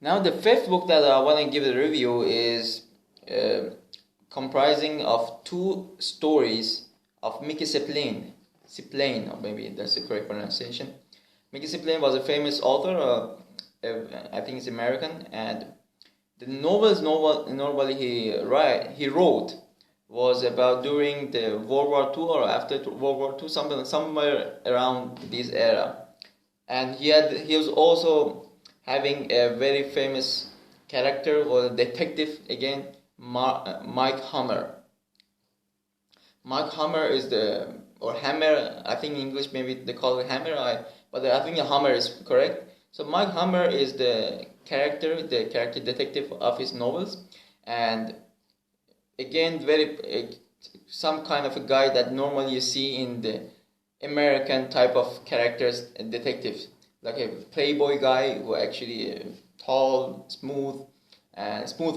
Now the fifth book that I want to give a review is comprising of two stories of Mickey Spillane. Spillane, or maybe that's the correct pronunciation. Mickey Spillane was a famous author, I think he's American, and the novels normally he wrote was about during the World War II or after World War II, somewhere around this era. And he was also having a very famous character or detective again, Mike Hammer. Mike Hammer is or Hammer, I think in English maybe they call it Hammer, but I think Hammer is correct. So Mike Hammer is the character detective of his novels, and again some kind of a guy that normally you see in the American type of characters and detectives, like a playboy guy who actually tall, smooth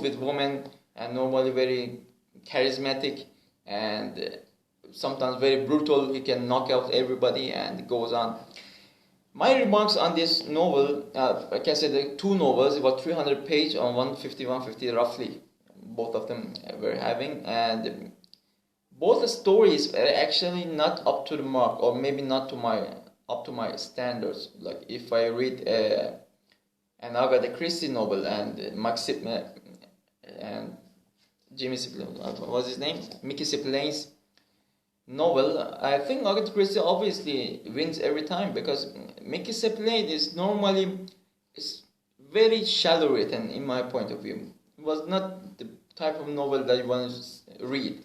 with women, and normally very charismatic and sometimes very brutal. He can knock out everybody and goes on. My remarks on this novel, I can say the two novels, about 300 pages on 150 roughly, both of them were having, and both the stories are actually not up to the mark, or maybe not up to my standards. Like if I read an Agatha Christie novel and and Jimmy Spillane, what was his name? Mickey Spillane's novel, I think Agatha Christie obviously wins every time, because Mickey Spillane is very shallow written in my point of view. It was not the type of novel that you want to read.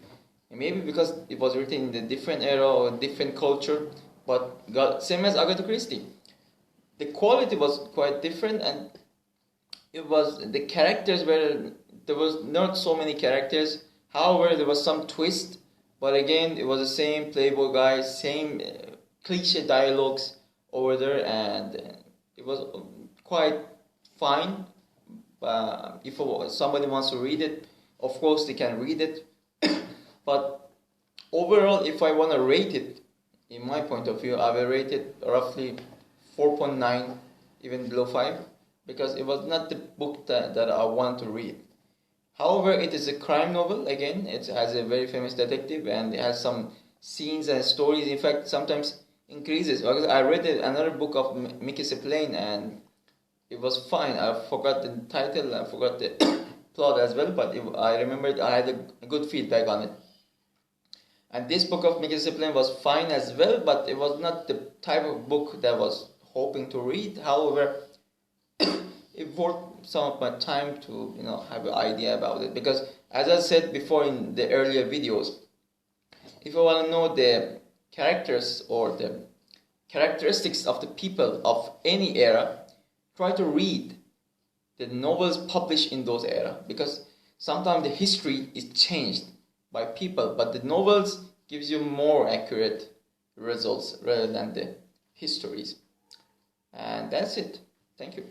Maybe because it was written in a different era or different culture, but same as Agatha Christie. The quality was quite different, and the characters there was not so many characters. However, there was some twist, but again, it was the same playboy guy, same cliche dialogues over there, and it was quite fine. If somebody wants to read it, of course they can read it. But overall, if I want to rate it, in my point of view, I will rate it roughly 4.9, even below 5, because it was not the book that I want to read. However, it is a crime novel. Again, it has a very famous detective, and it has some scenes and stories. In fact, sometimes increases. Because I read another book of Mickey Spillane, and it was fine. I forgot the title, I forgot the plot as well, but I remembered I had a good feedback on it. And this book of Mickey Spillane was fine as well, but it was not the type of book that I was hoping to read. However, it worth some of my time to have an idea about it, because as I said before in the earlier videos, if you want to know the characters or the characteristics of the people of any era, try to read the novels published in those era, because sometimes the history is changed by people, but the novels gives you more accurate results rather than the histories. And that's it. Thank you.